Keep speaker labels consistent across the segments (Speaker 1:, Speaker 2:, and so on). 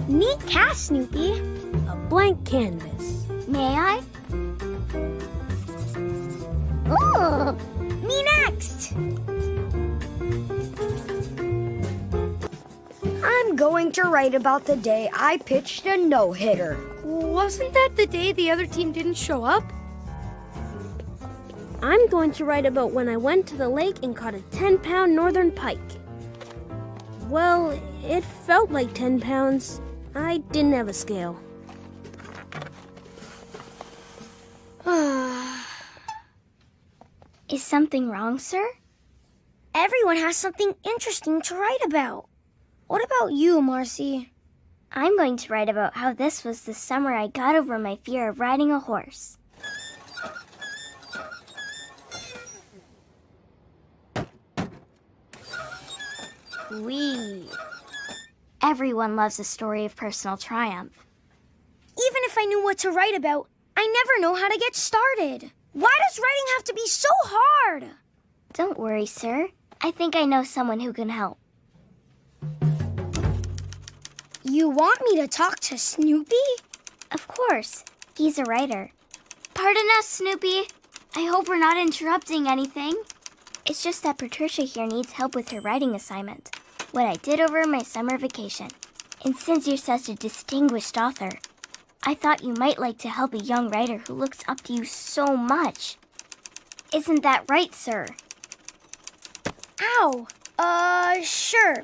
Speaker 1: Neat cast, Snoopy.
Speaker 2: A blank canvas.
Speaker 1: May I? Ooh, me next.
Speaker 3: I'm going to write about the day I pitched a no-hitter.
Speaker 4: Wasn't that the day the other team didn't show up?
Speaker 2: I'm going to write about when I went to the lake and caught a 10-pound northern pike. Well, it felt like 10 pounds. I didn't have a scale.
Speaker 1: Is something wrong, sir?
Speaker 3: Everyone has something interesting to write about. What about you, Marcy?
Speaker 1: I'm going to write about how this was the summer I got over my fear of riding a horse. Whee! Everyone loves a story of personal triumph.
Speaker 3: Even if I knew what to write about, I never know how to get started. Why does writing have to be so hard?
Speaker 1: Don't worry, sir. I think I know someone who can help.
Speaker 3: You want me to talk to Snoopy?
Speaker 1: Of course. He's a writer. Pardon us, Snoopy. I hope we're not interrupting anything. It's just that Patricia here needs help with her writing assignment. What I did over my summer vacation. And since you're such a distinguished author, I thought you might like to help a young writer who looks up to you so much. Isn't that right, sir?
Speaker 3: Ow! Sure.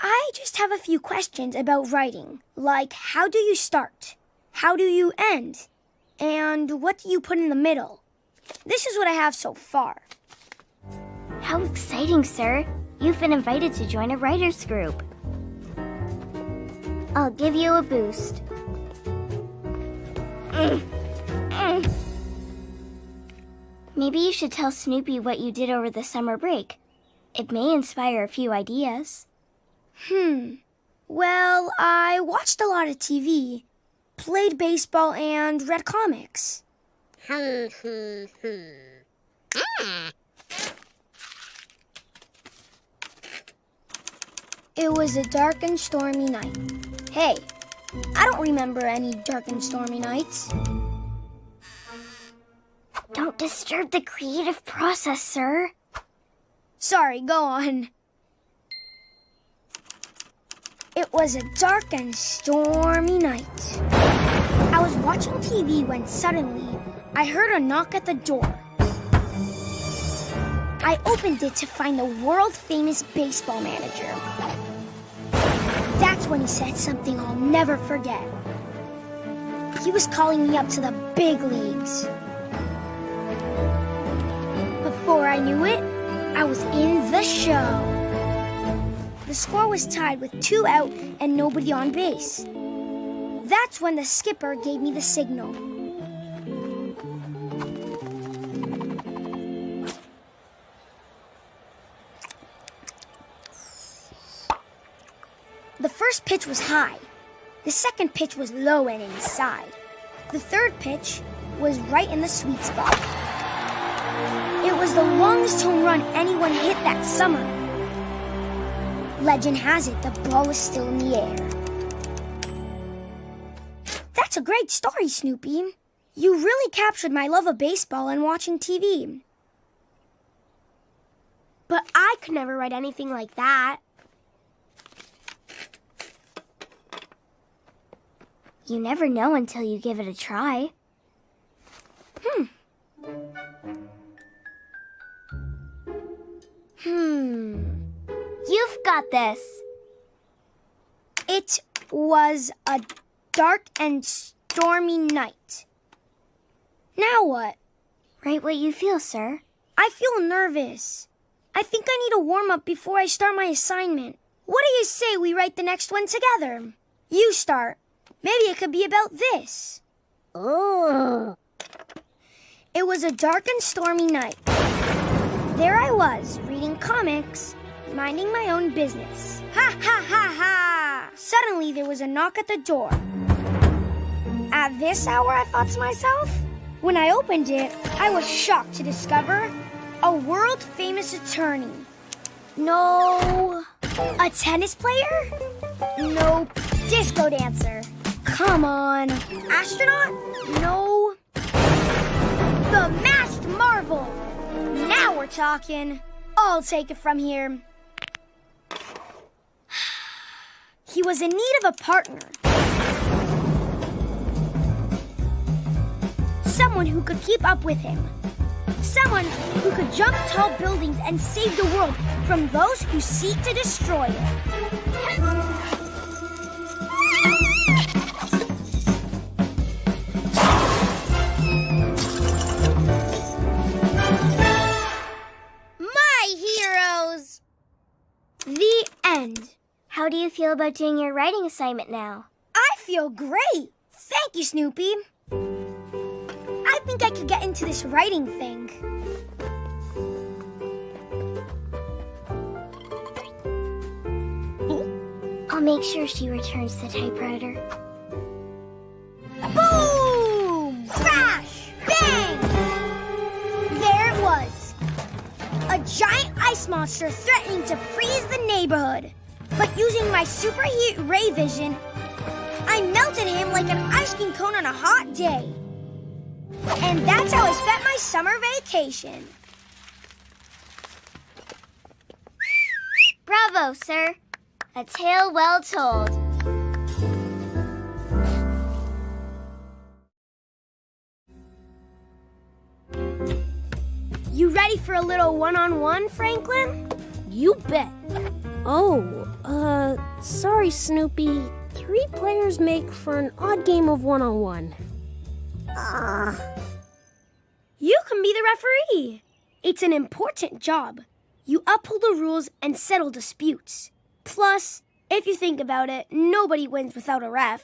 Speaker 3: I just have a few questions about writing. Like, how do you start? How do you end? And what do you put in the middle? This is what I have so far.
Speaker 1: How exciting, sir. You've been invited to join a writer's group. I'll give you a boost. Maybe you should tell Snoopy what you did over the summer break. It may inspire a few ideas.
Speaker 3: Well, I watched a lot of TV, played baseball, and read comics. It was a dark and stormy night. Hey, I don't remember any dark and stormy nights.
Speaker 1: Don't disturb the creative process, sir.
Speaker 3: Sorry, go on. It was a dark and stormy night. I was watching TV when suddenly I heard a knock at the door. I opened it to find the world-famous baseball manager. That's when he said something I'll never forget. He was calling me up to the big leagues. Before I knew it, I was in the show. The score was tied with 2 out and nobody on base. That's when the skipper gave me the signal. The first pitch was high. The second pitch was low and inside. The third pitch was right in the sweet spot. It was the longest home run anyone hit that summer. Legend has it the ball is still in the air. That's a great story, Snoopy. You really captured my love of baseball and watching TV. But I could never write anything like that.
Speaker 1: You never know until you give it a try. You've got this.
Speaker 3: It was a dark and stormy night. Now what?
Speaker 1: Write what you feel, sir.
Speaker 3: I feel nervous. I think I need a warm-up before I start my assignment. What do you say we write the next one together? You start. Maybe it could be about this.
Speaker 1: Oh.
Speaker 3: It was a dark and stormy night. There I was, reading comics, minding my own business. Ha ha ha ha! Suddenly there was a knock at the door. At this hour, I thought to myself. When I opened it, I was shocked to discover a world-famous attorney. No. A tennis player? Nope. Disco dancer? Come on. Astronaut? No. The masked marvel. Now we're talking. I'll take it from here. He was in need of a partner. Someone who could keep up with him. Someone who could jump tall buildings and save the world from those who seek to destroy it.
Speaker 1: My heroes!
Speaker 3: The end.
Speaker 1: How do you feel about doing your writing assignment now?
Speaker 3: I feel great. Thank you, Snoopy. I think I could get into this writing thing.
Speaker 1: I'll make sure she returns the typewriter.
Speaker 3: Boom! Crash! Bang! There it was. A giant ice monster threatening to freeze the neighborhood. But using my super heat ray vision, I melted him like an ice cream cone on a hot day. And that's how I spent my summer vacation.
Speaker 1: Bravo, sir. A tale well told.
Speaker 3: You ready for a little one-on-one, Franklin?
Speaker 2: You bet. Oh, sorry, Snoopy. 3 players make for an odd game of one-on-one.
Speaker 3: You can be the referee. It's an important job. You uphold the rules and settle disputes. Plus, if you think about it, nobody wins without a ref.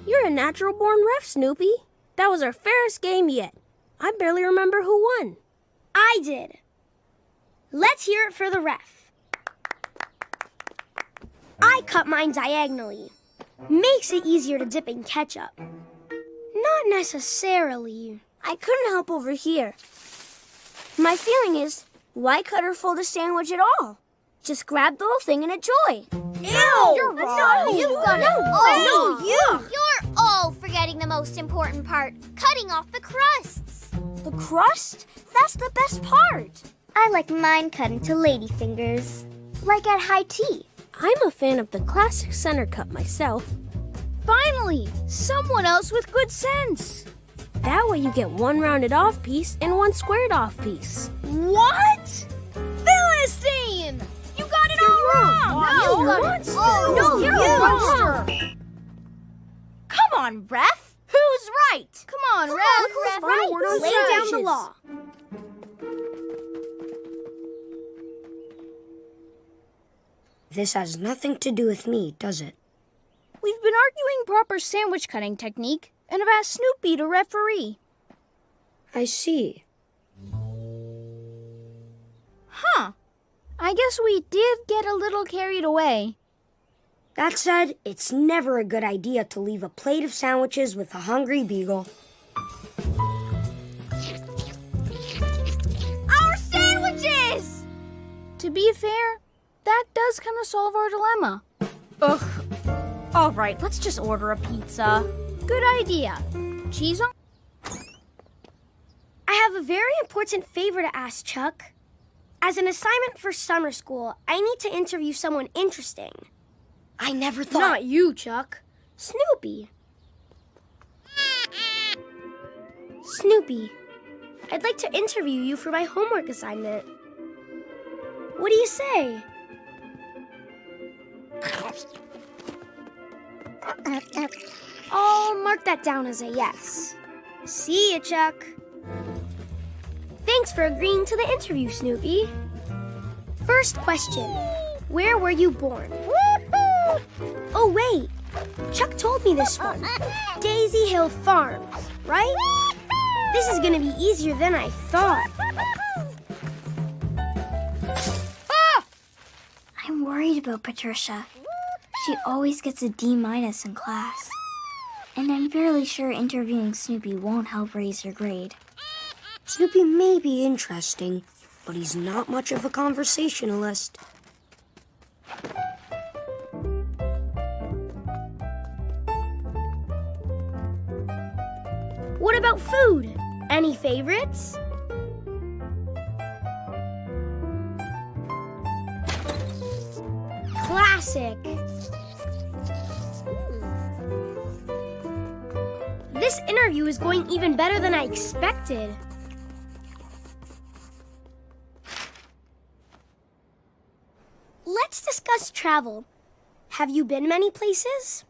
Speaker 2: You're a natural-born ref, Snoopy. That was our fairest game yet. I barely remember who won.
Speaker 3: I did. Let's hear it for the ref. I cut mine diagonally. Makes it easier to dip in ketchup. Not necessarily.
Speaker 2: I couldn't help over here. My feeling is, why cut or fold a sandwich at all? Just grab the whole thing and enjoy.
Speaker 3: Ew!
Speaker 1: You're wrong.
Speaker 3: You've
Speaker 1: got it all.
Speaker 3: you!
Speaker 1: You're all forgetting the most important part, cutting off the crusts.
Speaker 2: The crust? That's the best part.
Speaker 1: I like mine cut into ladyfingers, like at high tea.
Speaker 2: I'm a fan of the classic center cut myself.
Speaker 5: Finally, someone else with good sense.
Speaker 2: That way you get one rounded off piece and one squared off piece.
Speaker 5: What? Philistine! You got it all wrong!
Speaker 2: No,
Speaker 5: You got it
Speaker 2: monster.
Speaker 5: all
Speaker 2: No,
Speaker 5: wrong.
Speaker 2: you're
Speaker 5: You're
Speaker 2: a
Speaker 5: monster! Come on, ref! Who's right? Come on, ref!
Speaker 2: Who's right?
Speaker 3: Lay down the law.
Speaker 6: This has nothing to do with me, does it?
Speaker 5: We've been arguing proper sandwich cutting technique and have asked Snoopy to referee.
Speaker 6: I see.
Speaker 5: Huh. I guess we did get a little carried away.
Speaker 6: That said, it's never a good idea to leave a plate of sandwiches with a hungry beagle.
Speaker 5: Our sandwiches! To be fair, that does kind of solve our dilemma. Ugh. All right, let's just order a pizza. Good idea. Cheese on?
Speaker 3: I have a very important favor to ask, Chuck. As an assignment for summer school, I need to interview someone interesting.
Speaker 6: I never thought...
Speaker 3: Not you, Chuck. Snoopy. Snoopy, I'd like to interview you for my homework assignment. What do you say? I'll mark that down as a yes. See ya, Chuck. Thanks for agreeing to the interview, Snoopy. First question. Where were you born? Oh, wait. Chuck told me this one. Daisy Hill Farms, right? This is gonna be easier than I thought.
Speaker 1: I'm worried about Patricia. She always gets a D- in class. And I'm fairly sure interviewing Snoopy won't help raise her grade.
Speaker 6: Snoopy may be interesting, but he's not much of a conversationalist.
Speaker 3: What about food? Any favorites? Classic. This interview is going even better than I expected. Let's discuss travel. Have you been many places?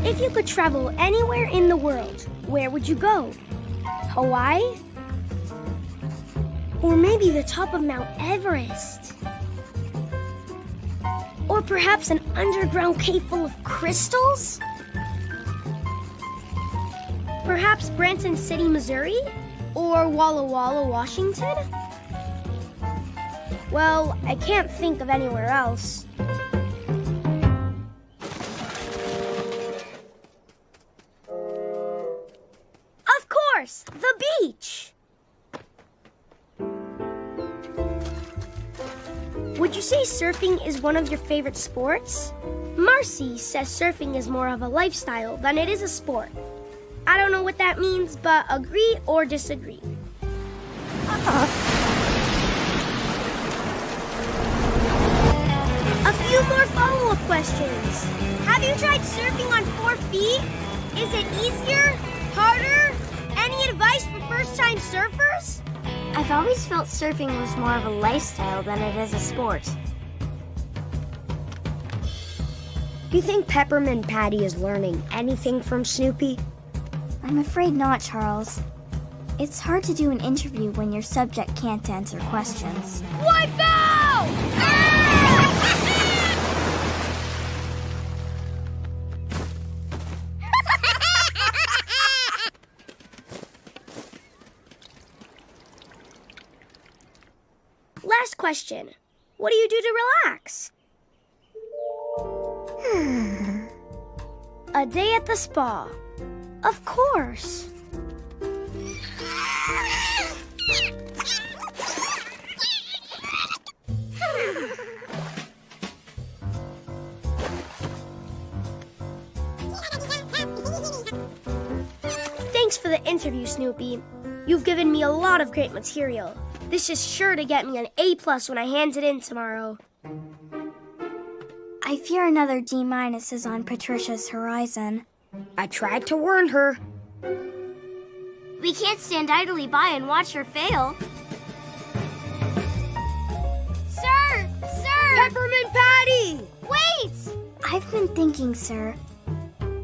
Speaker 3: If you could travel anywhere in the world, where would you go? Hawaii? Or maybe the top of Mount Everest? Or perhaps an underground cave full of crystals? Perhaps Branson City, Missouri? Or Walla Walla, Washington? Well, I can't think of anywhere else. Of course, the beach! Would you say surfing is one of your favorite sports? Marcy says surfing is more of a lifestyle than it is a sport. I don't know what that means, but agree or disagree. A few more follow-up questions. Have you tried surfing on 4 feet? Is it easier? Harder? Any advice for first-time surfers?
Speaker 1: I've always felt surfing was more of a lifestyle than it is a sport.
Speaker 6: Do you think Peppermint Patty is learning anything from Snoopy?
Speaker 1: I'm afraid not, Charles. It's hard to do an interview when your subject can't answer questions.
Speaker 5: Wipe out!
Speaker 3: Last question. What do you do to relax? A day at the spa. Of course. Thanks for the interview, Snoopy. You've given me a lot of great material. This is sure to get me an A+ when I hand it in tomorrow.
Speaker 1: I fear another D- is on Patricia's horizon.
Speaker 6: I tried to warn her.
Speaker 1: We can't stand idly by and watch her fail. Sir! Sir!
Speaker 3: Peppermint Patty!
Speaker 1: Wait! I've been thinking, sir.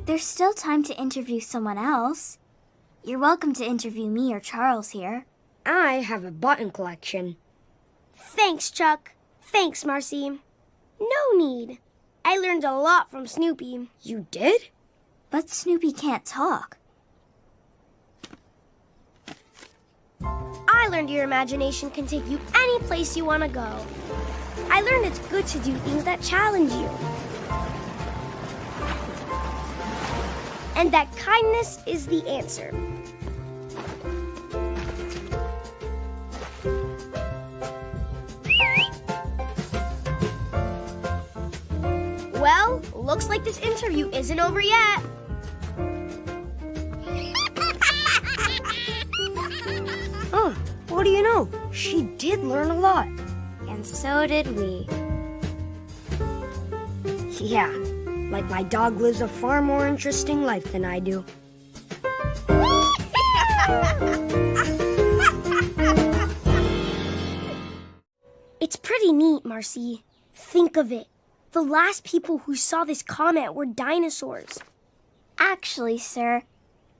Speaker 1: There's still time to interview someone else. You're welcome to interview me or Charles here.
Speaker 6: I have a button collection.
Speaker 3: Thanks, Chuck. Thanks, Marcy. No need. I learned a lot from Snoopy.
Speaker 6: You did?
Speaker 1: But Snoopy can't talk.
Speaker 3: I learned your imagination can take you any place you want to go. I learned it's good to do things that challenge you. And that kindness is the answer. Well, looks like this interview isn't over yet.
Speaker 6: Oh, what do you know? She did learn a lot.
Speaker 1: And so did we.
Speaker 6: Yeah, like my dog lives a far more interesting life than I do.
Speaker 3: It's pretty neat, Marcy. Think of it. The last people who saw this comet were dinosaurs.
Speaker 1: Actually, sir,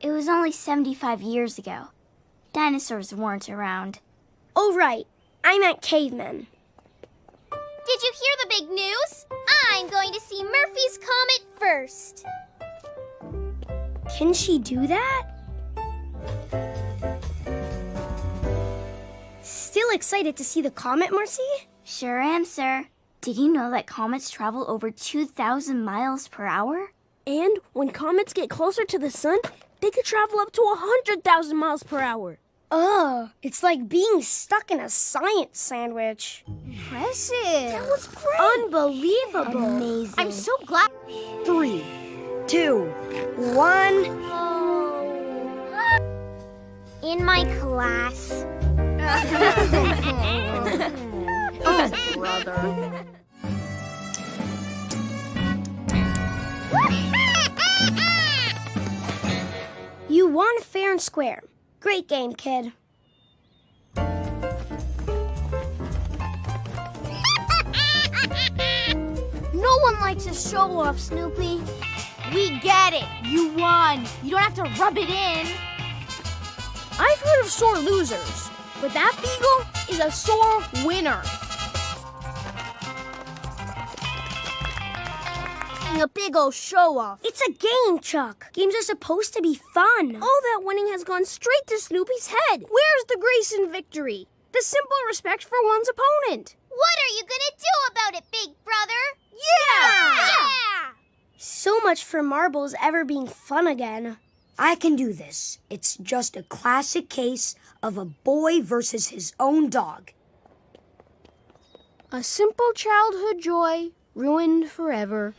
Speaker 1: it was only 75 years ago. Dinosaurs weren't around.
Speaker 3: Oh, right. I meant cavemen.
Speaker 7: Did you hear the big news? I'm going to see Murphy's Comet first.
Speaker 3: Can she do that? Still excited to see the comet, Marcy?
Speaker 1: Sure am, sir. Did you know that comets travel over 2,000 miles per hour?
Speaker 2: And when comets get closer to the sun, they could travel up to 100,000 miles per hour.
Speaker 3: Oh, it's like being stuck in a science sandwich.
Speaker 5: Impressive.
Speaker 3: That was great. Unbelievable.
Speaker 1: Amazing.
Speaker 5: I'm so glad.
Speaker 6: 3, 2, 1.
Speaker 7: In my class.
Speaker 5: Oh, brother.
Speaker 3: You won fair and square. Great game, kid.
Speaker 7: No one likes a show off, Snoopy.
Speaker 5: We get it. You won. You don't have to rub it in. I've heard of sore losers, but that beagle is a sore winner. A big old show off.
Speaker 3: It's a game, Chuck. Games are supposed to be fun.
Speaker 2: All that winning has gone straight to Snoopy's head.
Speaker 5: Where's the grace in victory? The simple respect for one's opponent.
Speaker 7: What are you gonna do about it, big brother?
Speaker 5: Yeah!
Speaker 3: So much for marbles ever being fun again.
Speaker 6: I can do this. It's just a classic case of a boy versus his own dog.
Speaker 5: A simple childhood joy ruined forever.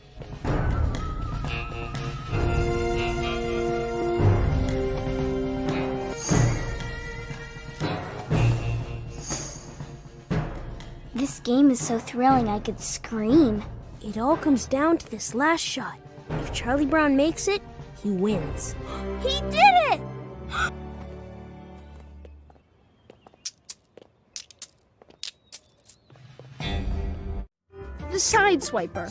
Speaker 1: This game is so thrilling I could scream.
Speaker 2: It all comes down to this last shot. If Charlie Brown makes it, he wins.
Speaker 5: He did it! The side swiper.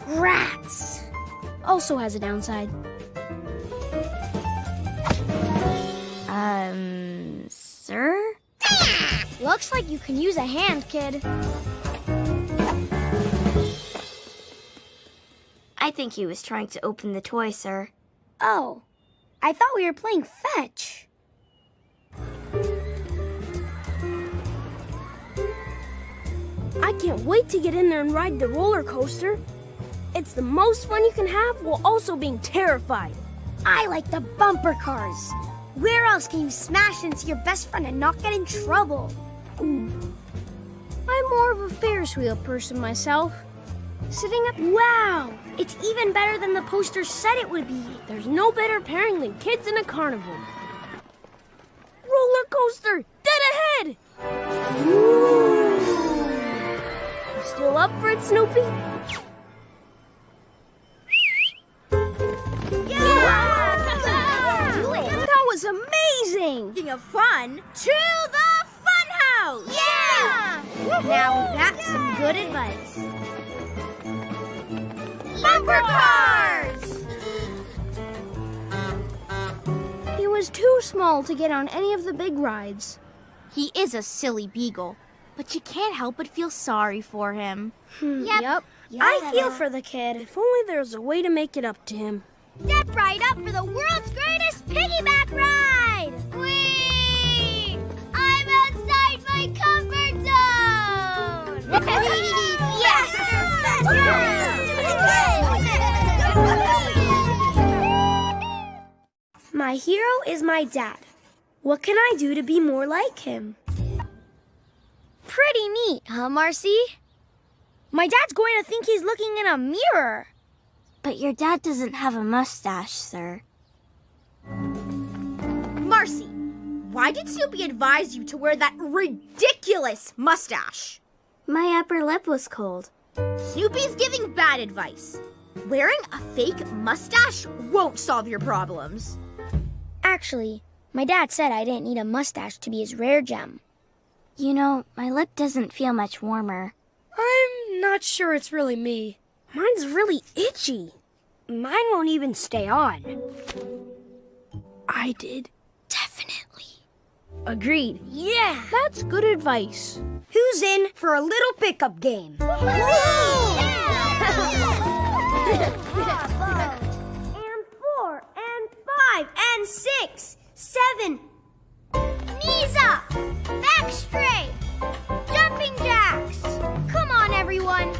Speaker 3: Rats.
Speaker 5: Also has a downside.
Speaker 1: Sir?
Speaker 3: Looks like you can use a hand, kid.
Speaker 1: I think he was trying to open the toy, sir.
Speaker 3: Oh, I thought we were playing fetch.
Speaker 2: I can't wait to get in there and ride the roller coaster. It's the most fun you can have while also being terrified.
Speaker 3: I like the bumper cars. Where else can you smash into your best friend and not get in trouble?
Speaker 5: I'm more of a Ferris wheel person myself. Sitting up.
Speaker 3: Wow, it's even better than the poster said it would be.
Speaker 2: There's no better pairing than kids in a carnival. Roller coaster, dead ahead! Ooh. You still up for it, Snoopy?
Speaker 5: That was amazing! Speaking of fun, to the fun house!
Speaker 7: Yeah!
Speaker 3: Now that's some good advice.
Speaker 7: Bumper cars!
Speaker 5: He was too small to get on any of the big rides. He is a silly beagle, but you can't help but feel sorry for him.
Speaker 7: Yep.
Speaker 3: I feel for the kid.
Speaker 2: If only there was a way to make it up to him.
Speaker 7: Step right up for the world's greatest piggyback ride! Whee! I'm outside my comfort zone! Yes!
Speaker 3: My hero is my dad. What can I do to be more like him? Pretty neat, huh, Marcy? My dad's going to think he's looking in a mirror.
Speaker 1: But your dad doesn't have a mustache, sir.
Speaker 5: Marcy, why did Snoopy advise you to wear that ridiculous mustache?
Speaker 1: My upper lip was cold.
Speaker 5: Snoopy's giving bad advice. Wearing a fake mustache won't solve your problems.
Speaker 3: Actually, my dad said I didn't need a mustache to be his rare gem.
Speaker 1: You know, my lip doesn't feel much warmer.
Speaker 3: I'm
Speaker 4: not sure it's really me.
Speaker 2: Mine's really itchy.
Speaker 6: Mine won't even stay on.
Speaker 2: I did.
Speaker 1: Definitely.
Speaker 2: Agreed.
Speaker 6: Yeah!
Speaker 2: That's good advice.
Speaker 6: Who's in for a little pickup game?
Speaker 3: And 4, and 5, and 6, 7. Knees up, back straight, jumping jacks. Come on, everyone.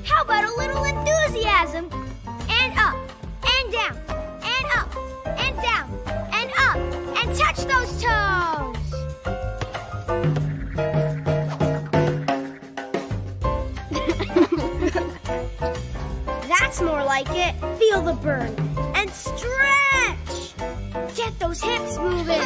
Speaker 3: How about a little enthusiasm? And up, and down, and up, and down, and up, and touch those toes. That's more like it. Feel the burn and stretch. Get those hips moving.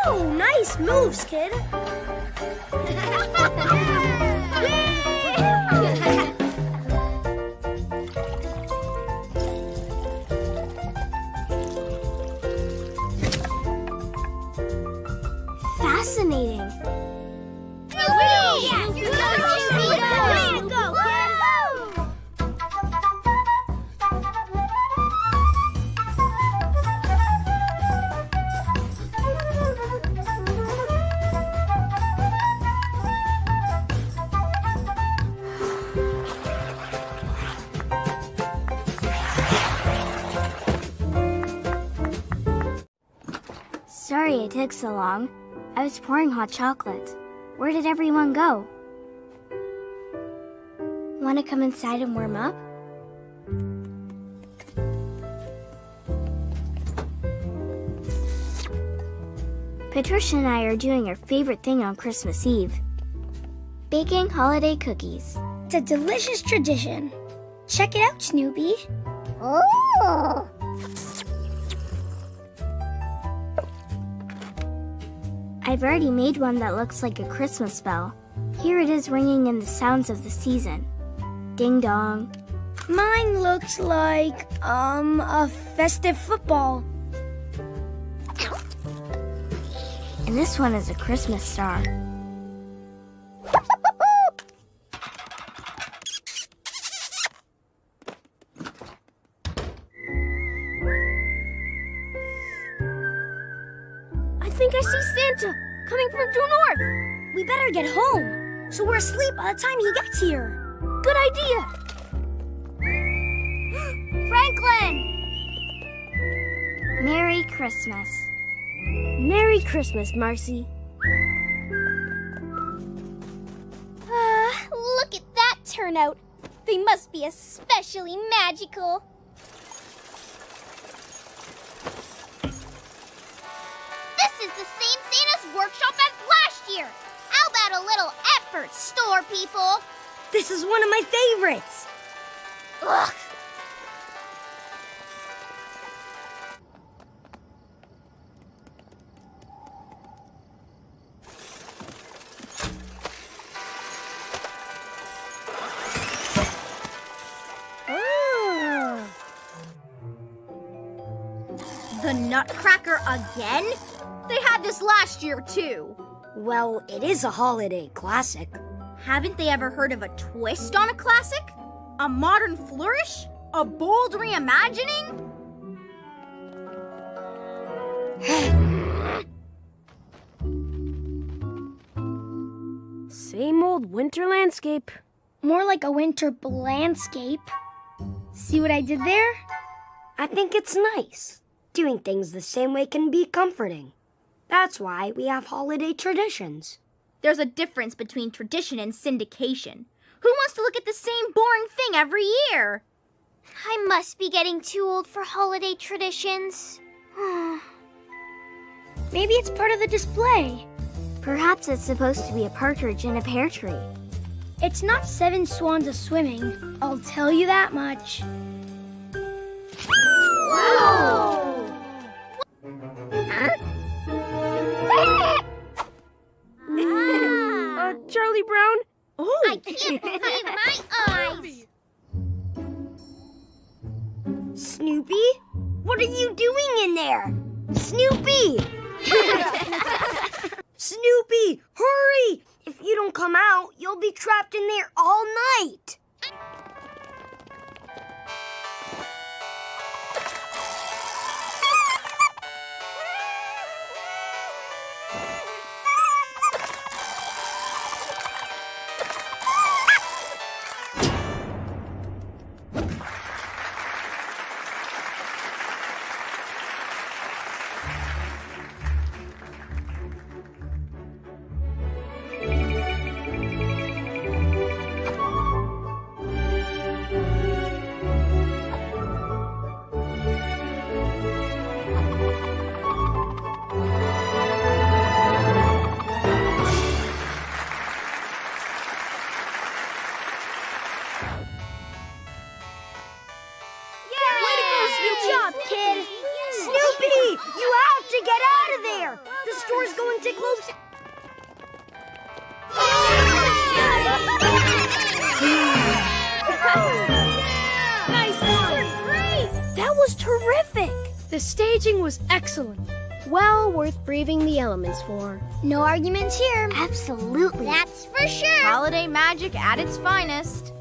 Speaker 3: Whoa, nice moves, kid.
Speaker 1: Fascinating. Sorry it took so long. I was pouring hot chocolate. Where did everyone go? Want to come inside and warm up? Patricia and I are doing our favorite thing on Christmas Eve. Baking holiday cookies.
Speaker 3: It's a delicious tradition. Check it out, Snoopy.
Speaker 1: Oh! I've already made one that looks like a Christmas bell. Here it is ringing in the sounds of the season. Ding dong.
Speaker 3: Mine looks like, a festive football.
Speaker 1: And this one is a Christmas star.
Speaker 2: I think I see Santa coming from due north.
Speaker 3: We better get home, so we're asleep by the time he gets here.
Speaker 2: Good idea.
Speaker 3: Franklin!
Speaker 1: Merry Christmas.
Speaker 2: Merry Christmas, Marcy.
Speaker 7: Look at that turnout. They must be especially magical. This is the same Santa's workshop as last year. How about a little effort, store people?
Speaker 6: This is one of my favorites.
Speaker 7: Ugh.
Speaker 5: The Nutcracker again? They had this last year, too.
Speaker 6: Well, it is a holiday classic.
Speaker 5: Haven't they ever heard of a twist on a classic? A modern flourish? A bold reimagining?
Speaker 2: Same old winter landscape.
Speaker 3: More like a winter landscape. See what I did there?
Speaker 6: I think it's nice. Doing things the same way can be comforting. That's why we have holiday traditions.
Speaker 5: There's a difference between tradition and syndication. Who wants to look at the same boring thing every year?
Speaker 7: I must be getting too old for holiday traditions.
Speaker 3: Maybe it's part of the display.
Speaker 1: Perhaps it's supposed to be a partridge in a pear tree.
Speaker 3: It's not 7 swans a swimming, I'll tell you that much.
Speaker 7: Wow!
Speaker 2: Charlie Brown?
Speaker 7: I can't believe my eyes!
Speaker 6: Snoopy, what are you doing in there? there! Snoopy! Snoopy, hurry! If you don't come out, you'll be trapped in there all night. Good job, kid. Snoopy, you have to get out of there. The store's going to close.
Speaker 2: Nice one. Great. That was terrific.
Speaker 4: The staging was excellent.
Speaker 2: Well worth braving the elements for.
Speaker 3: No arguments here.
Speaker 1: Absolutely.
Speaker 7: That's for sure.
Speaker 5: Holiday magic at its finest.